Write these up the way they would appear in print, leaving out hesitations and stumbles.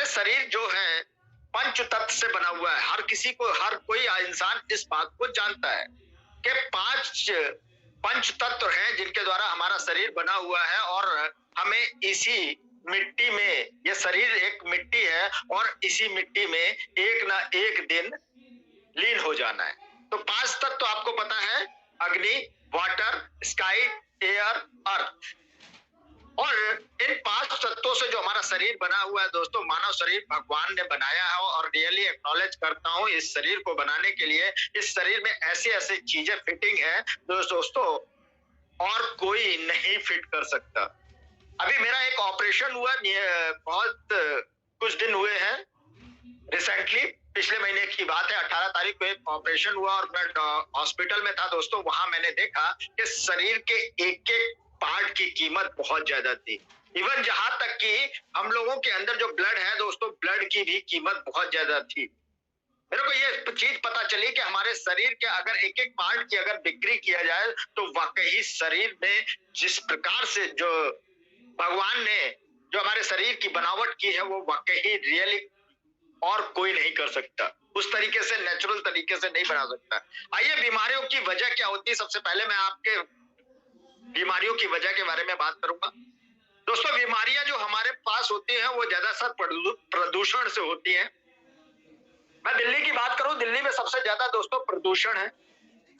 शरीर जो है पंच तत्व से बना हुआ है। हर कोई इंसान इस बात को जानता है कि 5 पंच तत्व हैं जिनके द्वारा हमारा शरीर बना हुआ है और हमें इसी मिट्टी में, ये शरीर एक मिट्टी है और इसी मिट्टी में एक ना एक दिन लीन हो जाना है। तो 5 तत्व आपको पता है, अग्नि, वाटर, स्काई, एयर, अर्थ। और इन 5 तत्वों से जो हमारा शरीर बना हुआ है दोस्तों, मानव शरीर भगवान ने बनाया है और रियली एक्नॉलेज करता हूं इस शरीर को बनाने के लिए। इस शरीर में ऐसी ऐसी चीजें फिटिंग है दोस्तों और कोई नहीं फिट कर सकता। अभी मेरा एक ऑपरेशन हुआ, बहुत कुछ दिन हुए हैं, रिसेंटली पिछले महीने की बात है, 18 तारीख को एक ऑपरेशन हुआ और मैं हॉस्पिटल में था दोस्तों। वहां मैंने देखा कि शरीर के एक एक पार्ट की कीमत बहुत ज्यादा थी। इवन जहां तक कि हम लोगों के अंदर जो ब्लड है दोस्तों, ब्लड की भी कीमत बहुत ज्यादा थी। मेरे को ये चीज पता चली कि हमारे शरीर के अगर एक एक पार्ट की अगर बिक्री किया जाए तो वाकई शरीर में जिस प्रकार से जो भगवान ने जो हमारे शरीर की बनावट की है वो वाकई रियली और कोई नहीं कर सकता। उस तरीके से नेचुरल तरीके से नहीं बना सकता। आइए बीमारियों की वजह क्या होती है, सबसे पहले मैं आपके बीमारियों की वजह के बारे में बात करूंगा। दोस्तों बीमारियां जो हमारे पास होती हैं वो ज्यादातर प्रदूषण से होती हैं। मैं दिल्ली की बात करूं, दिल्ली में सबसे ज्यादा दोस्तों प्रदूषण है।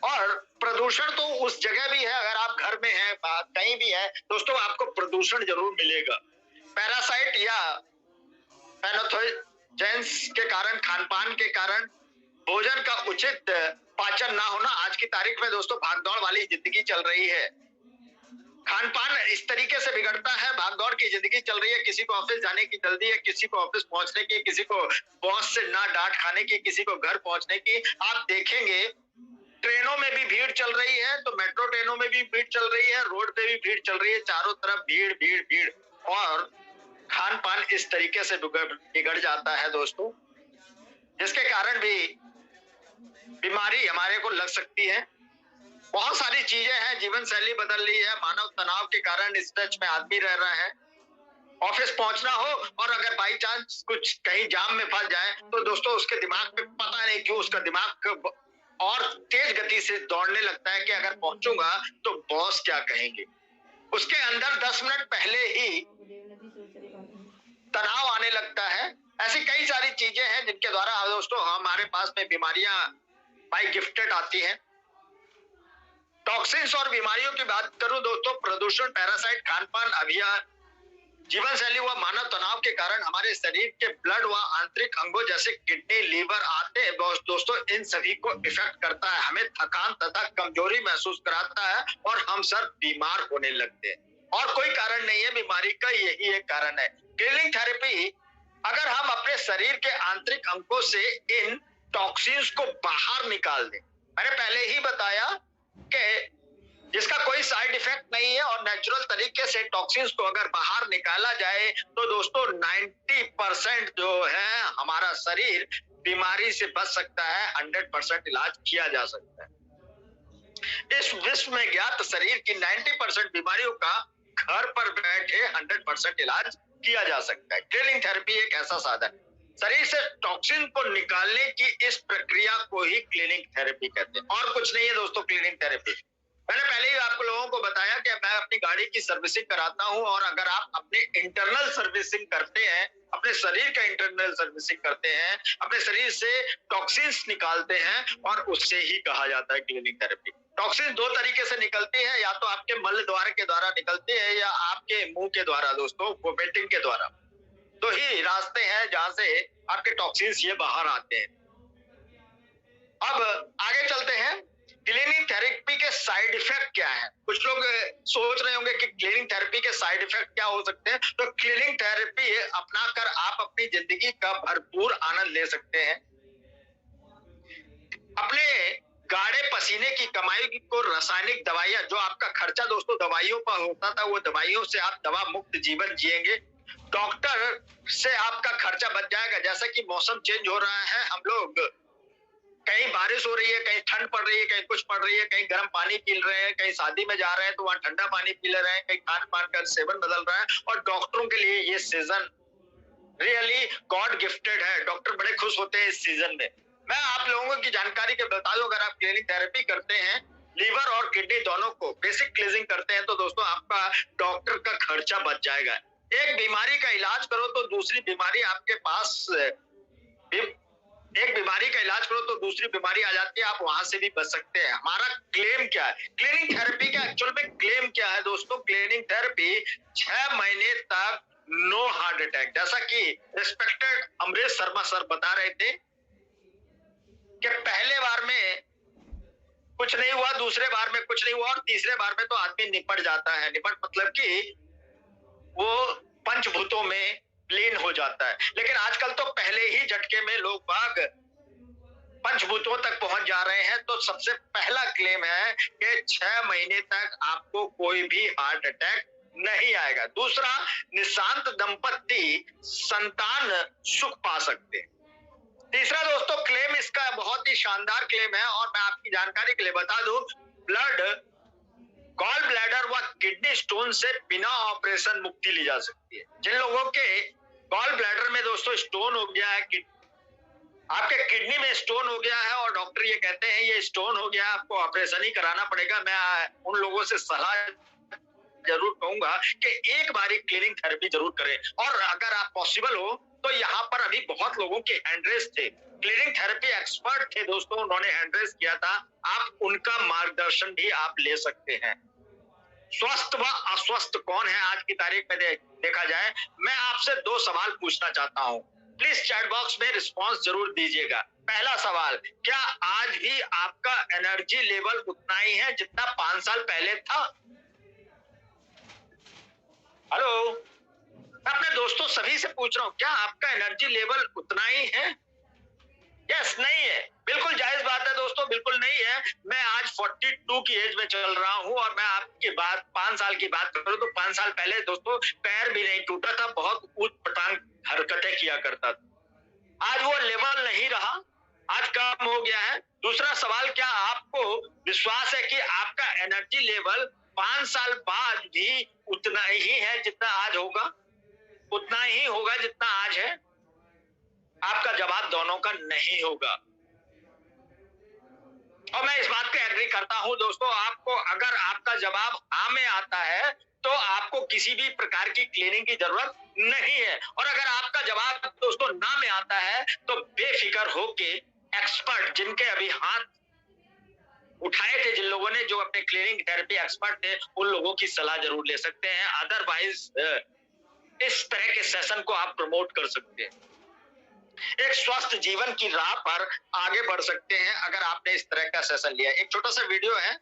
और प्रदूषण तो उस जगह भी है, अगर आप घर में हैं कहीं भी है दोस्तों, आपको प्रदूषण जरूर मिलेगा। पैरासाइट या पैथोजेंस के कारण, खान पान के कारण, भोजन का उचित पाचन ना होना। आज की तारीख में दोस्तों भागदौड़ वाली जिंदगी चल रही है, खान पान इस तरीके से बिगड़ता है, भागदौड़ की जिंदगी चल रही है। किसी को ऑफिस जाने की जल्दी है, किसी को ऑफिस पहुंचने की, किसी को बॉस से ना डांट खाने की, किसी को घर पहुंचने की। आप देखेंगे ट्रेनों में भी भीड़ चल रही है, तो मेट्रो ट्रेनों में भी भीड़ चल रही है, रोड पे भी भीड़ चल रही है, चारों तरफ भीड़ भीड़ भीड़। और खान पान इस तरीके से बिगड़ जाता है दोस्तों, जिसके कारण भी बीमारी हमारे को लग सकती है। बहुत सारी चीजें हैं, जीवन शैली बदल रही है, मानव तनाव के कारण स्ट्रेच में आदमी रह रहा है। ऑफिस पहुंचना हो और अगर बाई चांस कुछ कहीं जाम में फंस जाए तो दोस्तों उसके दिमाग में पता नहीं क्यों उसका दिमाग और तेज गति से दौड़ने लगता है कि अगर पहुंचूंगा तो बॉस क्या कहेंगे। उसके अंदर 10 मिनट पहले ही तनाव आने लगता है। ऐसी कई सारी चीजें हैं जिनके द्वारा दोस्तों हमारे पास में बीमारियां बाय गिफ्टेड आती हैं। टॉक्सिन्स और बीमारियों की बात करूं दोस्तों, प्रदूषण, पैरासाइट, खान पान, अभियान, जीवन शैली व मानव तनाव के कारण हमारे शरीर के ब्लड व आंतरिक अंगों जैसे किडनी, लीवर आते हैं दोस्तों, इन सभी को इफेक्ट करता है, हमें थकान तथा कमजोरी महसूस कराता है और हम सब बीमार होने लगते हैं। और कोई कारण नहीं है बीमारी का, यही एक कारण है। क्लीनिंग थेरेपी, अगर हम अपने शरीर के आंतरिक अंगों से इन टॉक्सिन्स को बाहर निकाल दें, मैंने पहले ही बताया कि जिसका कोई साइड इफेक्ट नहीं है और नेचुरल तरीके से टॉक्सिन्स को अगर बाहर निकाला जाए तो दोस्तों 90% जो है हमारा शरीर बीमारी से बच सकता है, 100% इलाज किया जा सकता है। इस विश्व में ज्ञात शरीर की 90% बीमारियों का घर पर बैठे 100% इलाज किया जा सकता है। क्लीनिंग थेरेपी एक ऐसा साधन है। शरीर से टॉक्सिन को निकालने की इस प्रक्रिया को ही क्लीनिंग थेरेपी कहते हैं, और कुछ नहीं है दोस्तों क्लीनिंग थेरेपी। मैंने पहले ही आपको लोगों को बताया कि मैं अपनी गाड़ी की सर्विसिंग कराता हूं, और अगर आप अपने इंटरनल सर्विसिंग करते हैं, अपने शरीर का इंटरनल सर्विसिंग करते हैं, अपने शरीर से टॉक्सिन्स निकालते हैं, और उससे ही कहा जाता है क्लीनिंग थेरेपी। टॉक्सिन 2 तरीके से निकलती है, या तो आपके मल द्वार के द्वारा निकलती है या आपके मुंह के द्वारा दोस्तों, वोमिटिंग के द्वारा। तो ही रास्ते हैं जहां से आपके टॉक्सिन्स ये बाहर आते हैं। अब आगे चलते हैं, क्लीनिंग थेरेपी के साइड इफेक्ट क्या है। कुछ लोग सोच रहे होंगे कि क्लीनिंग थेरेपी के साइड इफेक्ट क्या हो सकते हैं। तो क्लीनिंग थेरेपी अपनाकर आप अपनी जिंदगी का भरपूर आनंद ले सकते हैं। अपने गाढ़े पसीने की कमाई को रासायनिक दवाइयां, जो आपका खर्चा दोस्तों दवाइयों पर होता था, वो दवाइयों से आप दवा मुक्त जीवन जिएंगे। डॉक्टर से आपका खर्चा बच जाएगा। जैसा कि मौसम चेंज हो रहा है, हम लोग कहीं बारिश हो रही है, कहीं ठंड पड़ रही है, कहीं कुछ पड़ रही है, कहीं गर्म पानी पी रहे हैं, कहीं शादी में जा रहे हैं तो वहां ठंडा पानी पी ले रहे हैं, कहीं खान पान का सेवन बदल रहा है। और डॉक्टरों के लिए ये सीजन रियली गॉड गिफ्टेड है। डॉक्टर बड़े खुश होते हैं इस सीजन में। मैं आप लोगों की जानकारी के बता दूं, अगर आप क्लिनिक थेरेपी करते हैं, लीवर और किडनी दोनों को बेसिक क्लीजिंग करते हैं, तो दोस्तों आपका डॉक्टर का खर्चा बच जाएगा। एक बीमारी का इलाज करो तो दूसरी बीमारी आपके पास, एक बीमारी का इलाज करो तो दूसरी बीमारी आ जाती है, आप वहां से भी बच सकते हैं। हमारा क्लेम क्या है क्लिनिक थेरेपी का? एक्चुअल में क्लेम क्या है दोस्तों? क्लिनिक थेरेपी 6 महीने तक नो हार्ट अटैक, जैसा कि रिस्पेक्टेड अमरीश शर्मा सर बता रहे थे कि पहले बार में कुछ नहीं हुआ, दूसरे बार में कुछ नहीं हुआ और तीसरे बार में तो आदमी निपट जाता है। निपट मतलब कि वो पंचभूतों में लीन हो जाता है। लेकिन आजकल तो पहले ही झटके में लोग बाग पंचभूतों तक पहुंच जा रहे हैं। तो सबसे पहला क्लेम है कि 6 महीने तक आपको कोई भी हार्ट अटैक नहीं आएगा। दूसरा, निशांत दंपत्ति संतान सुख पा सकते हैं। तीसरा दोस्तों क्लेम इसका बहुत ही शानदार क्लेम है और मैं आपकी जानकारी के लिए बता दूं, ब्लड, गॉल ब्लैडर व किडनी स्टोन से बिना ऑपरेशन मुक्ति ली जा सकती है। जिन लोगों के गॉल ब्लैडर में दोस्तों स्टोन हो गया है, आपके किडनी में स्टोन हो गया है और डॉक्टर ये कहते हैं ये स्टोन हो गया है, आपको ऑपरेशन ही कराना पड़ेगा, मैं उन लोगों से सलाह जरूर कहूंगा कि एक बार क्लिनिक थेरेपी जरूर करें। और अगर आप पॉसिबल हो तो यहाँ पर अभी बहुत लोगों के हैंडरेस थे, क्लिनिक थेरेपी एक्सपर्ट थे दोस्तों, उन्होंने हैंडरेस किया था, आप उनका मार्गदर्शन भी आप ले सकते हैं। स्वस्थ व अस्वस्थ कौन है आज की तारीख में देखा जाए? मैं आपसे 2 सवाल पूछना चाहता हूं, प्लीज चैट बॉक्स में रिस्पांस जरूर दीजिएगा। पहला सवाल, क्या आज भी आपका एनर्जी लेवल उतना ही है जितना 5 साल पहले था? हेलो, मैं अपने दोस्तों सभी से पूछ रहा हूं, क्या आपका एनर्जी लेवल उतना ही है? यस, नहीं है। बिल्कुल जायज बात है दोस्तों, बिल्कुल नहीं है। मैं आज 42 की एज में चल रहा हूं और मैं आपकी बात 5 साल की बात करूं तो 5 साल पहले दोस्तों पैर भी नहीं टूटा था, बहुत ऊट पटांग हरकतें किया करता था। आज वो लेवल नहीं रहा, आज कम हो गया है। दूसरा सवाल, क्या आपको विश्वास है कि आपका एनर्जी लेवल 5 साल बाद भी उतना ही है जितना आज होगा? उतना ही होगा जितना आज है? आपका जवाब दोनों का नहीं होगा। और मैं इस बात पे एग्री करता हूं दोस्तों, आपको अगर आपका जवाब हाँ में आता है तो आपको किसी भी प्रकार की क्लीनिंग की जरूरत नहीं है। और अगर आपका जवाब दोस्तों ना में आता है तो बेफिक्र होके एक्सपर्ट, जिनके अभी हाथ उठाए थे जिन लोगों ने, जो अपने क्लीनिंग थेरेपी एक्सपर्ट थे, उन लोगों की सलाह जरूर ले सकते हैं। अदरवाइज इस तरह के सेशन को आप प्रमोट कर सकते हैं, एक स्वस्थ जीवन की राह पर आगे बढ़ सकते हैं अगर आपने इस तरह का सेशन लिया। एक छोटा सा वीडियो है,